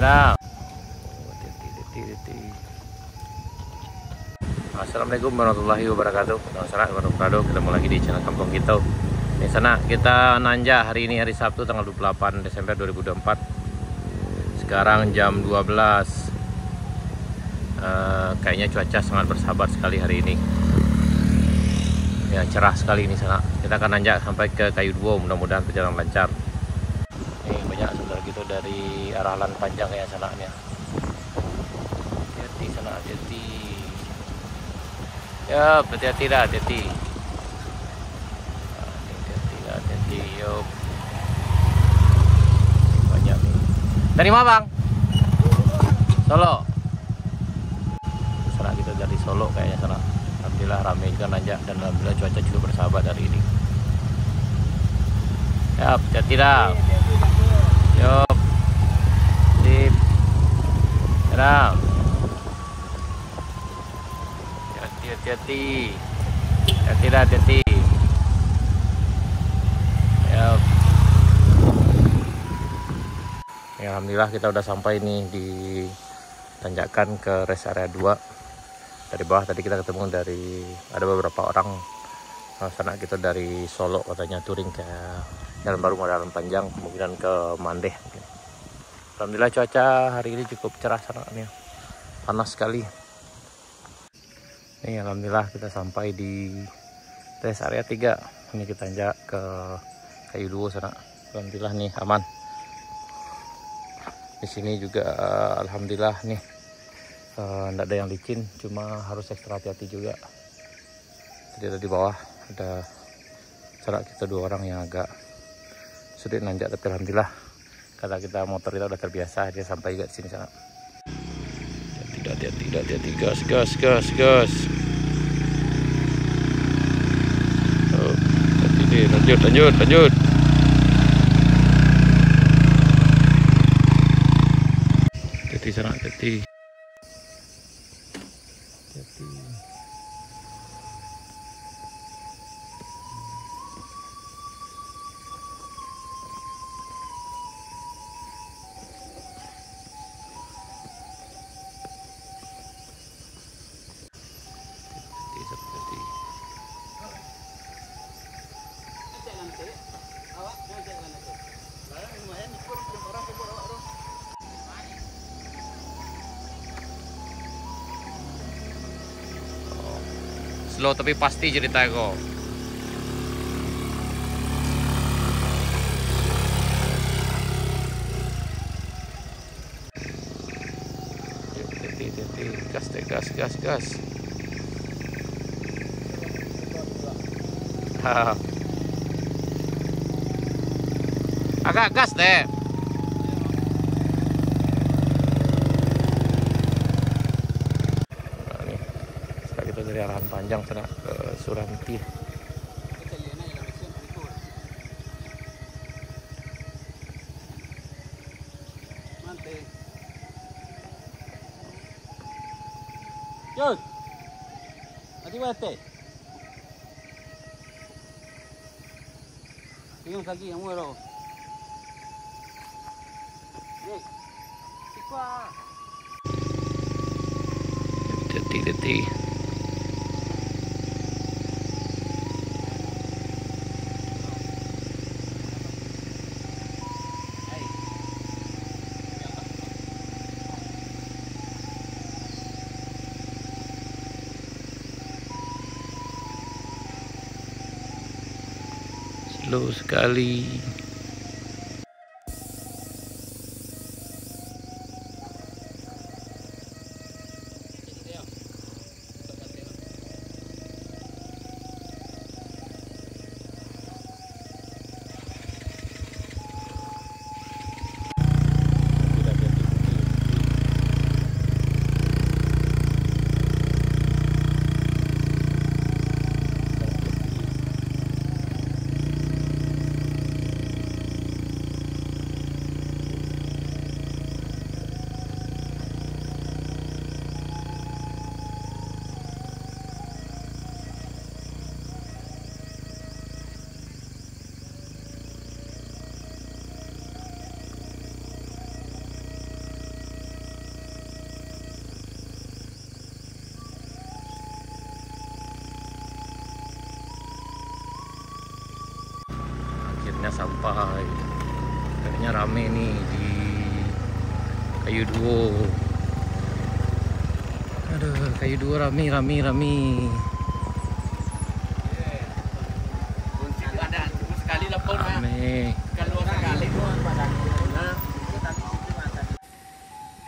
Ada. Assalamualaikum warahmatullahi wabarakatuh. Ketemu lagi di channel Kampung Kita. Di sana kita nanjak hari ini, hari Sabtu tanggal 28 Desember 2024. Sekarang jam 12. Kayaknya cuaca sangat bersahabat sekali hari ini. Ya, cerah sekali ini sana. Kita akan nanjak sampai ke Kayu Dua, mudah-mudahan berjalan lancar. Ini banyak saudara gitu dari arah Lan Panjang ya sana nih. Hati-hati sana, hati-hati. Ya, hati-hati dah, hati-hati. Hati-hati, yuk. Banyak nih. Dari mana bang? Solo. Sana kita dari Solo kayaknya sana. Alhamdulillah ramai juga nanjak dan alhamdulillah cuaca juga bersahabat hari ini. Ya, hati-hati dah. Yuk. Sip. Ya. Hati-hati. Hati-hati. Ya, alhamdulillah kita udah sampai nih di tanjakan ke rest area 2. Dari bawah tadi kita ketemu ada beberapa orang sana kita dari Solo katanya touring ke Jalan Baru Modalan Panjang, kemungkinan ke Mandeh. Alhamdulillah cuaca hari ini cukup cerah sana nih. Panas sekali. Nih alhamdulillah kita sampai di rest area 3. Ini kita tanjak ke Kayu Dua sana. Alhamdulillah nih aman. Di sini juga alhamdulillah nih tidak ada yang licin, cuma harus ekstra hati-hati juga. Jadi di bawah ada salah kita 2 orang yang agak sulit nanjak, tapi alhamdulillah karena kita motor kita udah terbiasa, dia sampai juga di sini sana. Hati-hati, gas. Oh, lanjut. Hati sana, hati. Slow tapi pasti cerita kok. Gas. Agak gas deh. Dari arahan panjang sana ke Suranti. Yuk, hati-hati. Tinggal kaki yang muero. Hati-hati. Slow sekali. Kayaknya rame nih di Kayu Duo. Aduh, Kayu Duo rame. Rame.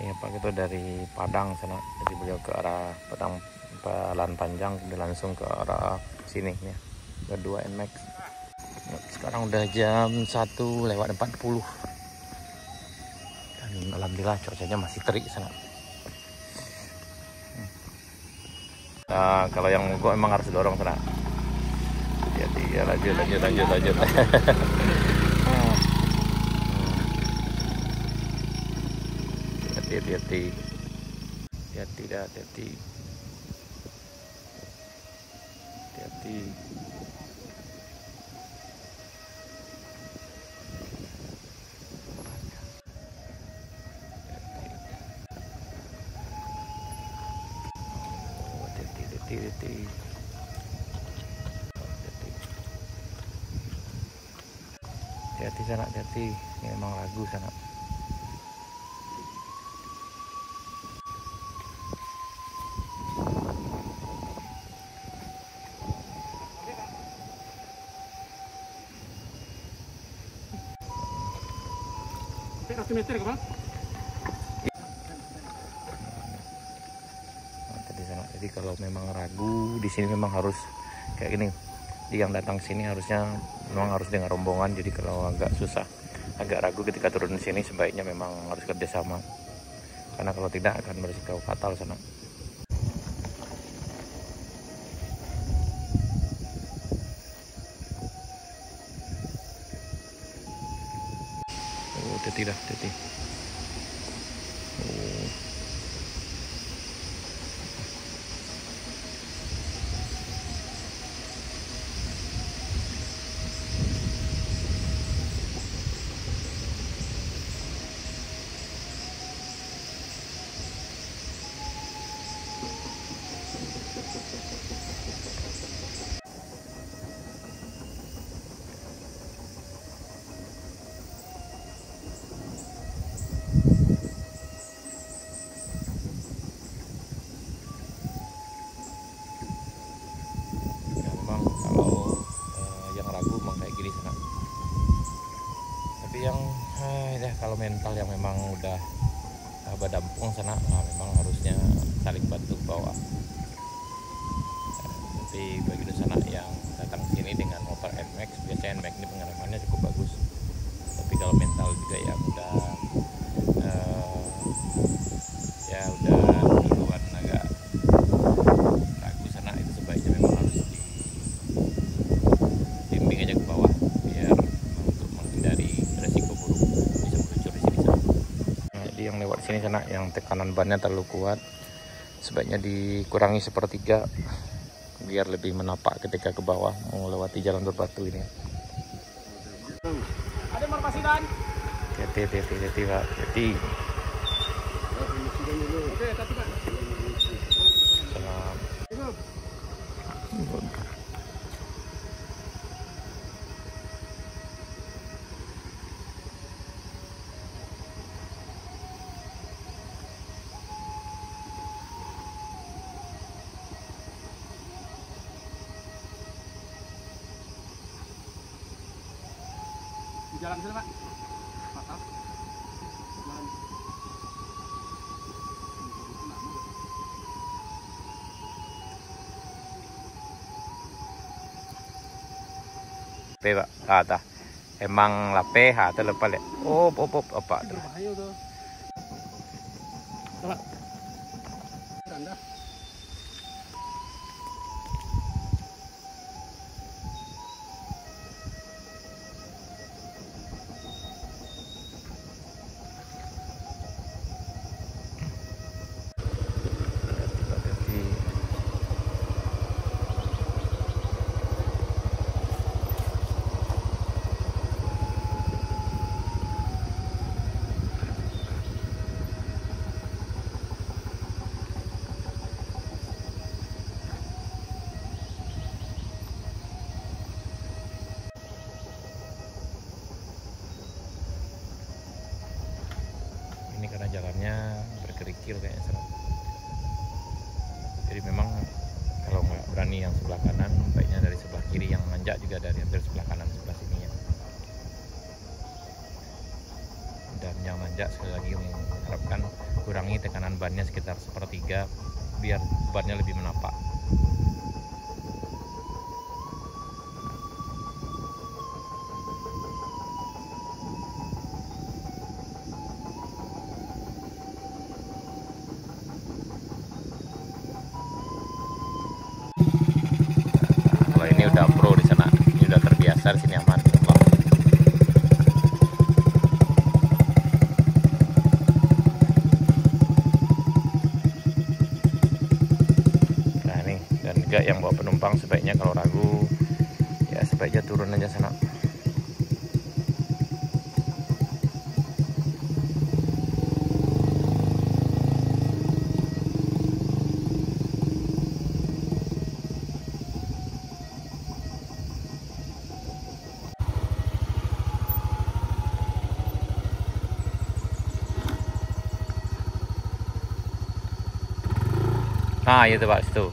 Ini Pak itu dari Padang sana, jadi beliau ke arah Padang Jalan Panjang, dia langsung ke arah sini ya, kedua NMAX. Sekarang udah jam 1:40 dan alhamdulillah cuacanya masih terik sana. Nah, kalau yang mogok emang harus dorong sana. Jadi ya lanjut. Hati-hati. Hati-hati sana, hati. Ini emang lagu sana. Meter ke, Bang? Tadi sana. Jadi kalau memang ragu di sini memang harus kayak gini. Yang datang sini harusnya memang harus dengan rombongan. Jadi kalau agak susah, agak ragu ketika turun di sini, sebaiknya memang harus kerjasama. Karena kalau tidak akan berisiko fatal sana. Oh, tidak. Oh. Kalau mental yang memang udah badampung sana, memang harusnya saling bantu ke bawah. Tapi bagi sana yang datang sini dengan motor NMAX, biasanya NMAX ini pengalamannya cukup bagus. Tapi kalau mental juga yang udah duluan agak ragu sana, itu sebaiknya memang harus dibimbing aja ke bawah biar untuk menghindari resiko buruk bisa meluncur di sini sana. Jadi yang lewat sini sana yang tekanan bannya terlalu kuat, sebaiknya dikurangi sepertiga biar lebih menapak ketika ke bawah mau lewati jalan berbatu ini. Ada marpasidan. Hati-hati Pak, hati. Salam. Jalan sana, Pak. Mantap. Jalan. Pak, ada. Emang lape ha lepas le. Oh, apa tuh? Bahaya tuh. Coba. Anda. ini karena jalannya berkerikil kayaknya sana. Jadi memang kalau nggak berani yang sebelah kanan, baiknya dari sebelah kiri, yang nanjak juga dari hampir sebelah kanan sebelah sini ya. Dan yang nanjak sekali lagi mengharapkan kurangi tekanan bannya sekitar 1/3 biar bannya lebih menapak. Kalau ini udah pro di sana, ini udah terbiasa, di sini aman. Nah ini, dan juga yang bawa penumpang sebaiknya kalau ragu ya sebaiknya turun aja sana. Nah itu Pak, situ.